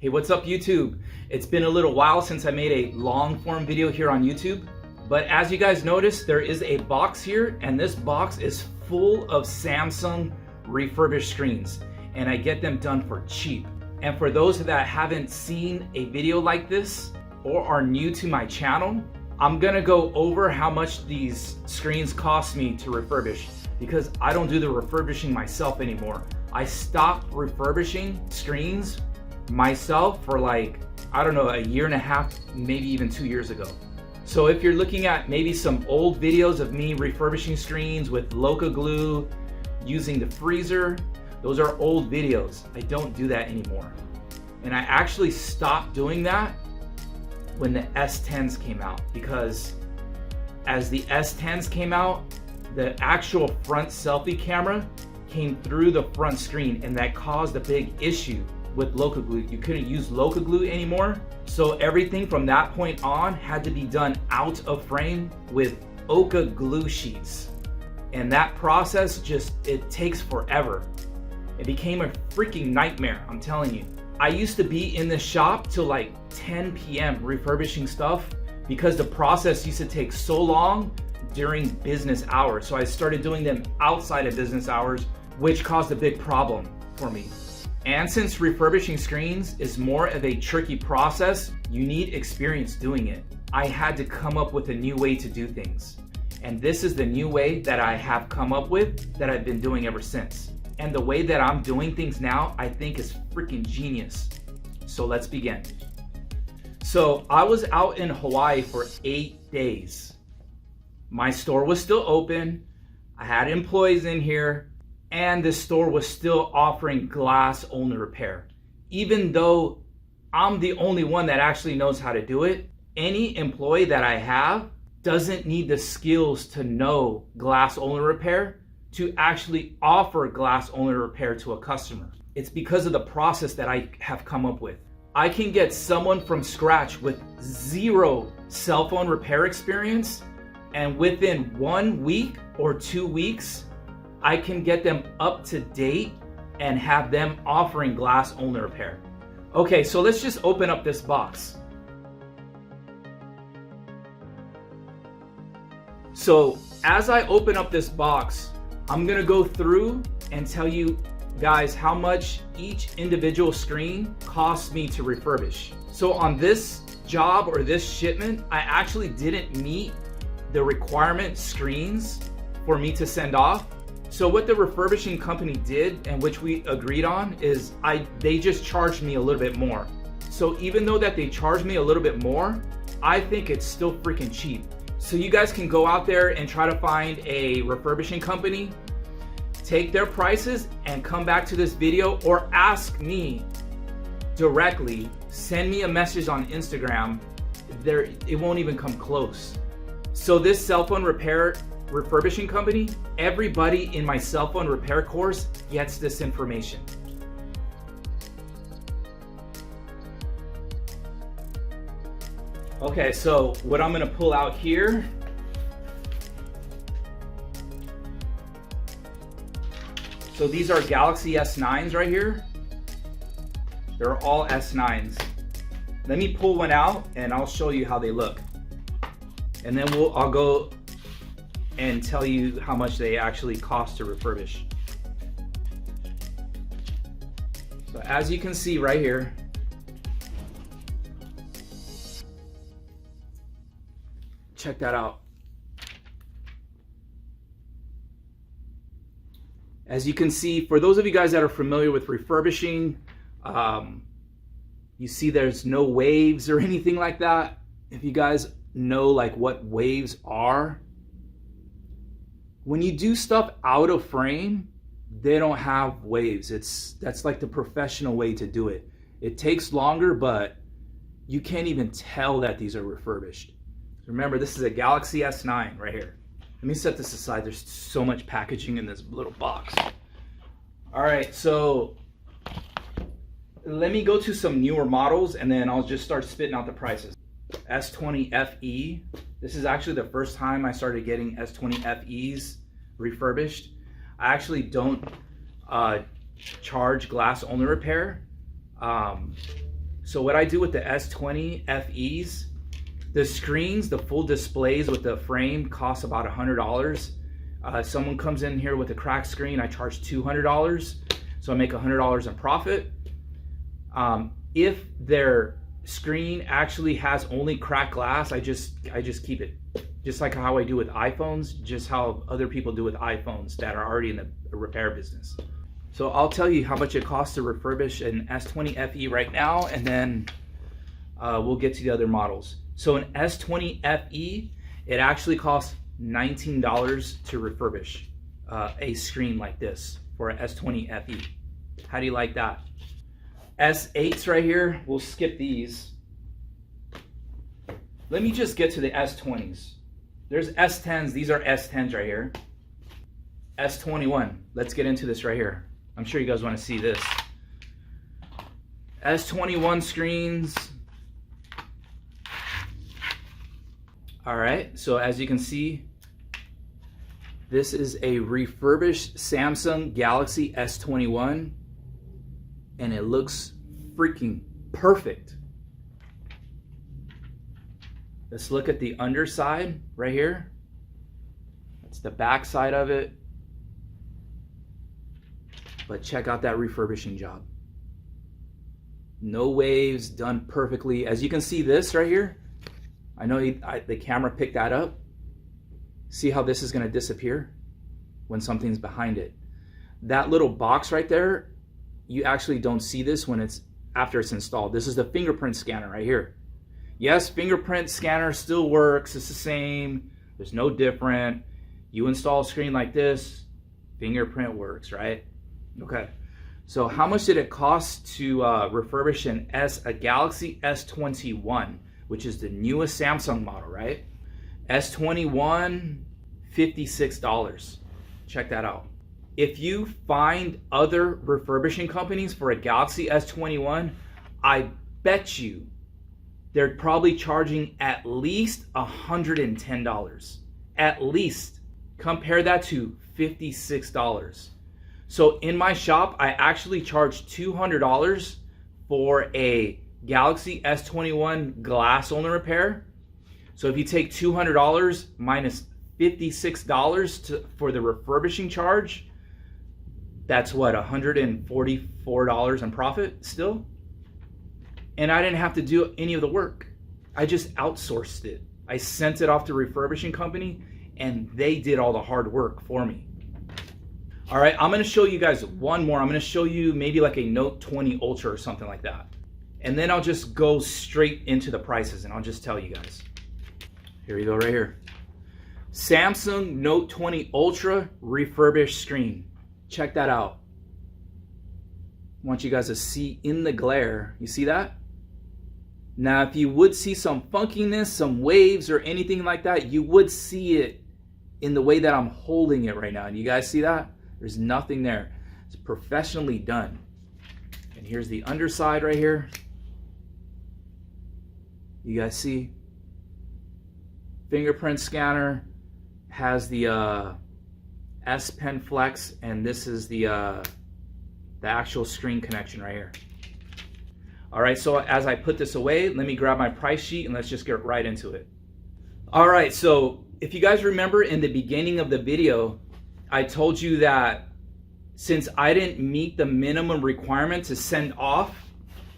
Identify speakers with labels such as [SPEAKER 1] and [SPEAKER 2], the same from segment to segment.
[SPEAKER 1] Hey, what's up YouTube? It's been a little while since I made a long form video here on YouTube, but as you guys noticed, there is a box here, and this box is full of Samsung refurbished screens, and I get them done for cheap. And for those that haven't seen a video like this or are new to my channel, I'm gonna go over how much these screens cost me to refurbish, because I don't do the refurbishing myself anymore. I stopped refurbishing screens myself for like, I don't know, a year and a half, maybe even 2 years ago. So if you're looking at maybe some old videos of me refurbishing screens with Loca glue, using the freezer, those are old videos. I don't do that anymore. And I actually stopped doing that when the S10s came out, because as the S10s came out, the actual front selfie camera came through the front screen, and that caused a big issue with Loca glue. You couldn't use Loca glue anymore. So everything from that point on had to be done out of frame with Oka glue sheets. And that process it takes forever. It became a freaking nightmare, I'm telling you. I used to be in the shop till like 10 p.m. refurbishing stuff because the process used to take so long during business hours. So I started doing them outside of business hours, which caused a big problem for me. And since refurbishing screens is more of a tricky process, you need experience doing it. I had to come up with a new way to do things. And this is the new way that I have come up with that I've been doing ever since. And the way that I'm doing things now, I think is freaking genius. So let's begin. So I was out in Hawaii for 8 days. My store was still open. I had employees in here, and the store was still offering glass only repair. Even though I'm the only one that actually knows how to do it, any employee that I have doesn't need the skills to know glass only repair to actually offer glass only repair to a customer. It's because of the process that I have come up with. I can get someone from scratch with zero cell phone repair experience, and within 1 week or 2 weeks, I can get them up to date and have them offering glass only repair. Okay, so let's just open up this box. So as I open up this box, I'm gonna go through and tell you guys how much each individual screen costs me to refurbish. So on this job or this shipment, I actually didn't meet the requirement screens for me to send off. So what the refurbishing company did, and which we agreed on, is they just charged me a little bit more. So even though that they charged me a little bit more, I think it's still freaking cheap. So you guys can go out there and try to find a refurbishing company, take their prices, and come back to this video or ask me directly. Send me a message on Instagram. It won't even come close. So this cell phone refurbishing company, everybody in my cell phone repair course gets this information. Okay, so what I'm gonna pull out here, so these are Galaxy S9s right here. They're all S9s. Let me pull one out and I'll show you how they look. And then I'll go and tell you how much they actually cost to refurbish. So as you can see right here, check that out. As you can see, for those of you guys that are familiar with refurbishing, you see there's no waves or anything like that. If you guys know like what waves are, when you do stuff out of frame, they don't have waves. That's like the professional way to do it. It takes longer, but you can't even tell that these are refurbished. Remember, this is a Galaxy S9 right here. Let me set this aside. There's so much packaging in this little box. All right, so let me go to some newer models and then I'll just start spitting out the prices. S20 FE. This is actually the first time I started getting S20 FEs refurbished. I actually don't charge glass only repair. So what I do with the S20 FEs, the screens, the full displays with the frame cost about $100. Someone comes in here with a cracked screen, I charge $200. So I make $100 in profit. If their screen actually has only cracked glass, I just keep it. Just like how I do with iPhones, just how other people do with iPhones that are already in the repair business. So I'll tell you how much it costs to refurbish an S20 FE right now, and then we'll get to the other models. So an S20 FE, it actually costs $19 to refurbish a screen like this for an S20 FE. How do you like that? S8s right here, we'll skip these. Let me just get to the S20s. There's S10s, these are S10s right here. S21, let's get into this right here. I'm sure you guys want to see this. S21 screens. All right, so as you can see, this is a refurbished Samsung Galaxy S21, and it looks freaking perfect. Let's look at the underside right here. That's the back side of it. But check out that refurbishing job. No waves, done perfectly. As you can see this right here, I know the camera picked that up. See how this is gonna disappear when something's behind it. That little box right there, you actually don't see this when it's after it's installed. This is the fingerprint scanner right here. Yes, fingerprint scanner still works. It's the same. There's no different. You install a screen like this, fingerprint works, right? Okay. So how much did it cost to refurbish a Galaxy S21, which is the newest Samsung model, right? S21, $56. Check that out. If you find other refurbishing companies for a Galaxy S21, I bet you they're probably charging at least $110. At least. Compare that to $56. So in my shop, I actually charge $200 for a Galaxy S21 glass only repair. So if you take $200 minus $56 for the refurbishing charge, that's what, $144 in profit still? And I didn't have to do any of the work. I just outsourced it. I sent it off to a refurbishing company and they did all the hard work for me. All right, I'm gonna show you guys one more. I'm gonna show you maybe like a Note 20 Ultra or something like that. And then I'll just go straight into the prices and I'll just tell you guys. Here you go right here. Samsung Note 20 Ultra refurbished screen. Check that out. I want you guys to see in the glare. You see that? Now, if you would see some funkiness, some waves or anything like that, you would see it in the way that I'm holding it right now. And you guys see that? There's nothing there. It's professionally done. And here's the underside right here. You guys see? Fingerprint scanner has the S Pen Flex, and this is the actual screen connection right here. All right, so as I put this away, let me grab my price sheet and let's just get right into it. All right, so if you guys remember in the beginning of the video, I told you that since I didn't meet the minimum requirement to send off,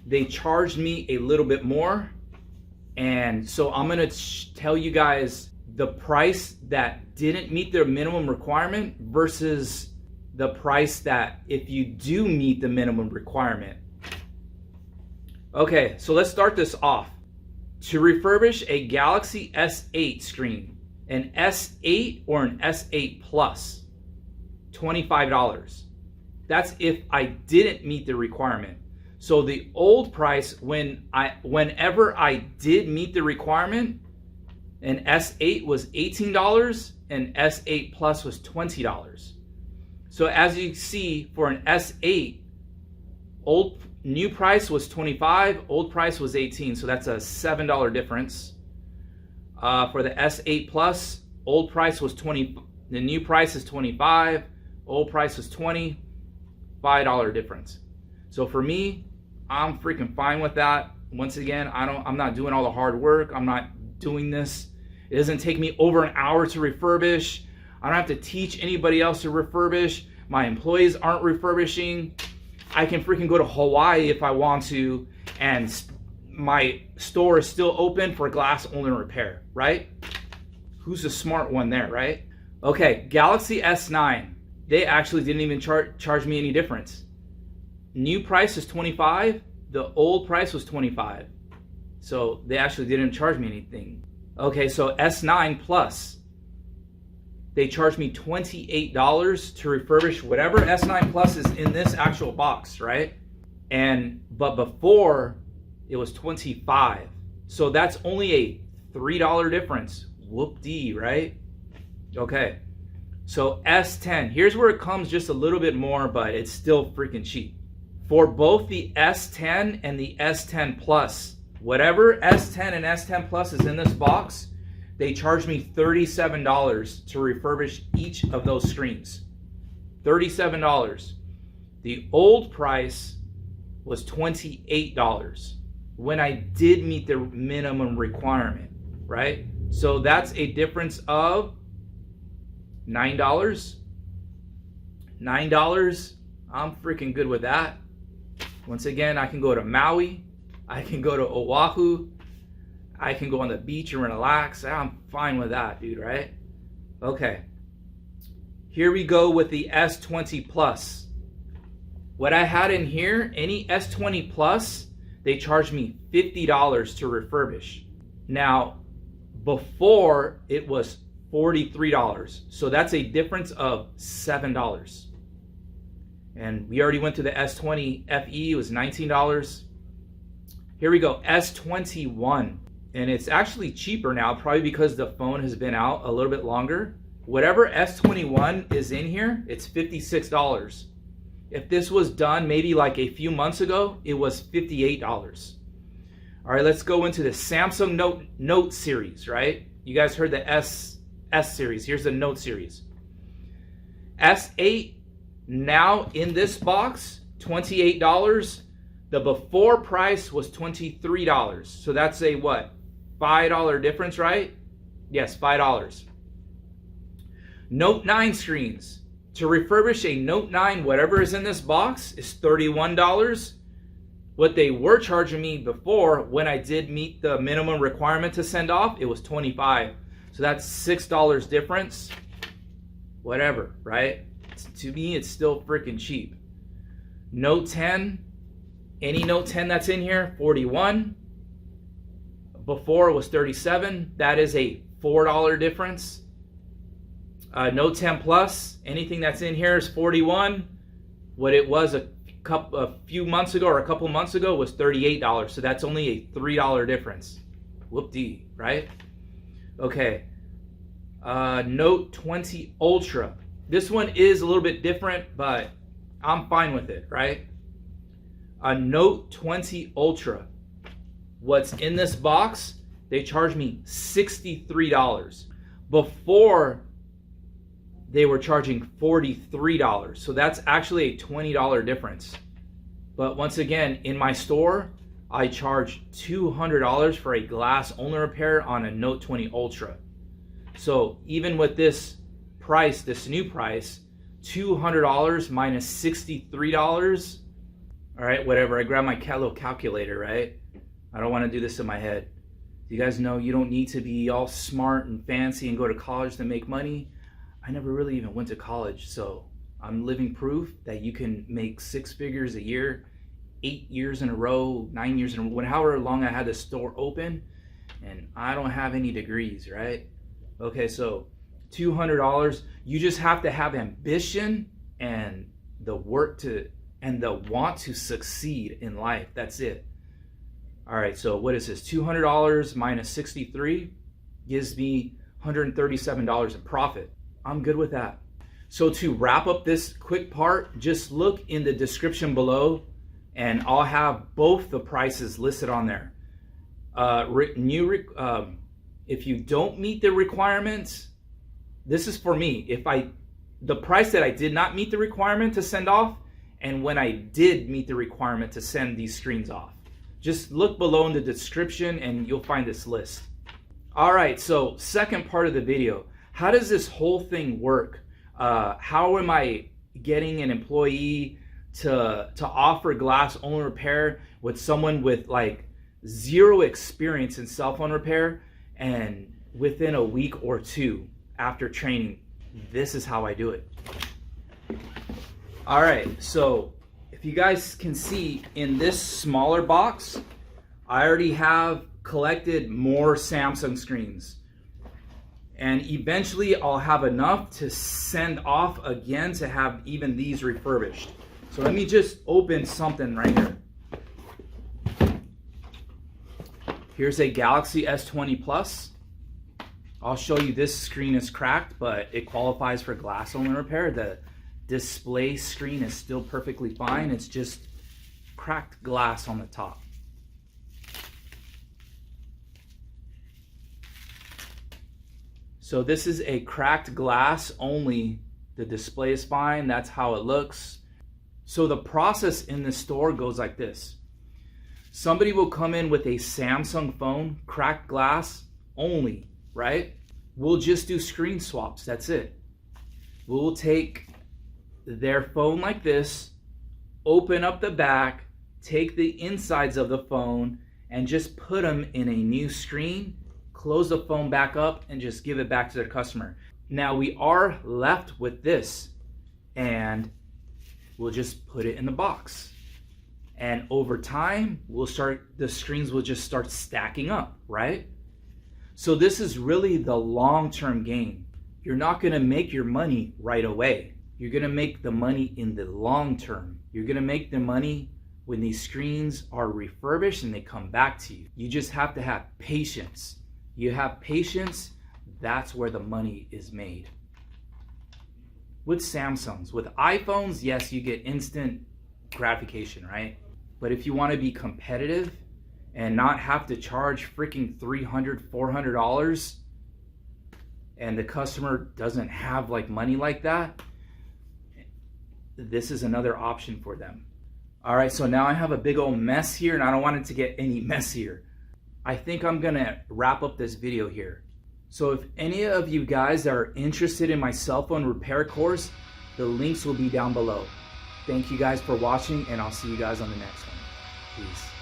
[SPEAKER 1] they charged me a little bit more. And so I'm gonna tell you guys the price that didn't meet their minimum requirement versus the price that if you do meet the minimum requirement. Okay, so let's start this off. To refurbish a Galaxy S8 screen, an S8 or an S8 Plus, $25. That's if I didn't meet the requirement. So the old price, whenever I did meet the requirement, an S8 was $18 and S8 Plus was $20. So as you see, for an S8, new price was $25, old price was $18, so that's a $7 difference. For the S8 Plus, old price was $20, the new price is $25, old price was $20, $5 difference. So for me, I'm freaking fine with that. Once again, I'm not doing all the hard work. I'm not doing this. It doesn't take me over an hour to refurbish. I don't have to teach anybody else to refurbish. My employees aren't refurbishing. I can freaking go to Hawaii if I want to, and my store is still open for glass only repair, right? Who's the smart one there, right? Okay, Galaxy S9. They actually didn't even charge me any difference. New price is $25. The old price was $25. So they actually didn't charge me anything. Okay, so S9 Plus. They charged me $28 to refurbish whatever S9 Plus is in this actual box, right? But before it was $25. So that's only a $3 difference. Whoop-dee, right? Okay. So S10, here's where it comes just a little bit more, but it's still freaking cheap. For both the S10 and the S10 Plus, whatever S10 and S10 Plus is in this box, they charged me $37 to refurbish each of those screens. $37. The old price was $28 when I did meet the minimum requirement, right? So that's a difference of $9. $9. I'm freaking good with that. Once again, I can go to Maui. I can go to Oahu. I can go on the beach and relax. I'm fine with that, dude, right? Okay. Here we go with the S20 Plus. What I had in here, any S20 Plus, they charged me $50 to refurbish. Now, before it was $43. So that's a difference of $7. And we already went to the S20 FE, it was $19. Here we go, S21. And it's actually cheaper now, probably because the phone has been out a little bit longer. Whatever S21 is in here, it's $56. If this was done maybe like a few months ago, it was $58. All right, let's go into the Samsung Note series, right? You guys heard the S series. Here's the Note series. S8 now in this box, $28. The before price was $23. So that's a what? $5 difference, right? Yes, $5. Note 9 screens. To refurbish a Note 9, whatever is in this box, is $31. What they were charging me before, when I did meet the minimum requirement to send off, it was $25. So that's $6 difference. Whatever, right? To me, it's still freaking cheap. Note 10, any Note 10 that's in here, $41. Before it was $37. That is a $4 difference. Note 10 Plus, anything that's in here is $41. What it was a few months ago or a couple months ago was $38. So that's only a $3 difference. Whoop-dee, right? Okay. Note 20 Ultra. This one is a little bit different, but I'm fine with it, right? A Note 20 Ultra. What's in this box, they charged me $63. Before, they were charging $43. So that's actually a $20 difference. But once again, in my store, I charge $200 for a glass only repair on a Note 20 Ultra. So even with this price, this new price, $200 minus $63. All right, whatever. I grab my little calculator, right? I don't want to do this in my head. You guys know you don't need to be all smart and fancy and go to college to make money. I never really even went to college, so I'm living proof that you can make 6 figures a year, 8 years in a row, 9 years in a row, however long I had the store open, and I don't have any degrees, right? Okay, so $200. You just have to have ambition and the work to and the want to succeed in life. That's it. All right, so what is this? $200 minus 63 gives me $137 in profit. I'm good with that. So to wrap up this quick part, just look in the description below and I'll have both the prices listed on there. If you don't meet the requirements, this is for me. The price that I did not meet the requirement to send off, and when I did meet the requirement to send these screens off. Just look below in the description and you'll find this list. All right, so second part of the video, how does this whole thing work? How am I getting an employee to offer glass only repair with someone with like zero experience in cell phone repair, and within a week or two after training? This is how I do it. All right, so if you guys can see in this smaller box, I already have collected more Samsung screens. And eventually I'll have enough to send off again to have even these refurbished. So let me just open something right here. Here's a Galaxy S20 Plus. I'll show you this screen is cracked, but it qualifies for glass only repair. The display screen is still perfectly fine. It's just cracked glass on the top. So this is a cracked glass only. The display is fine. That's how it looks. So the process in the store goes like this. Somebody will come in with a Samsung phone, cracked glass only, right? We'll just do screen swaps. That's it. We'll take their phone like this, open up the back, take the insides of the phone, and just put them in a new screen, close the phone back up, and just give it back to their customer. Now we are left with this, and we'll just put it in the box. And over time, the screens will just start stacking up, right? So this is really the long-term game. You're not gonna make your money right away. You're gonna make the money in the long term. You're gonna make the money when these screens are refurbished and they come back to you. You just have to have patience. You have patience, that's where the money is made. With Samsungs, with iPhones, yes, you get instant gratification, right? But if you want to be competitive and not have to charge freaking $300, $400, and the customer doesn't have like money like that, this is another option for them. All right, so now I have a big old mess here and I don't want it to get any messier. I think I'm gonna wrap up this video here. So if any of you guys are interested in my cell phone repair course, the links will be down below. Thank you guys for watching, and I'll see you guys on the next one. Peace.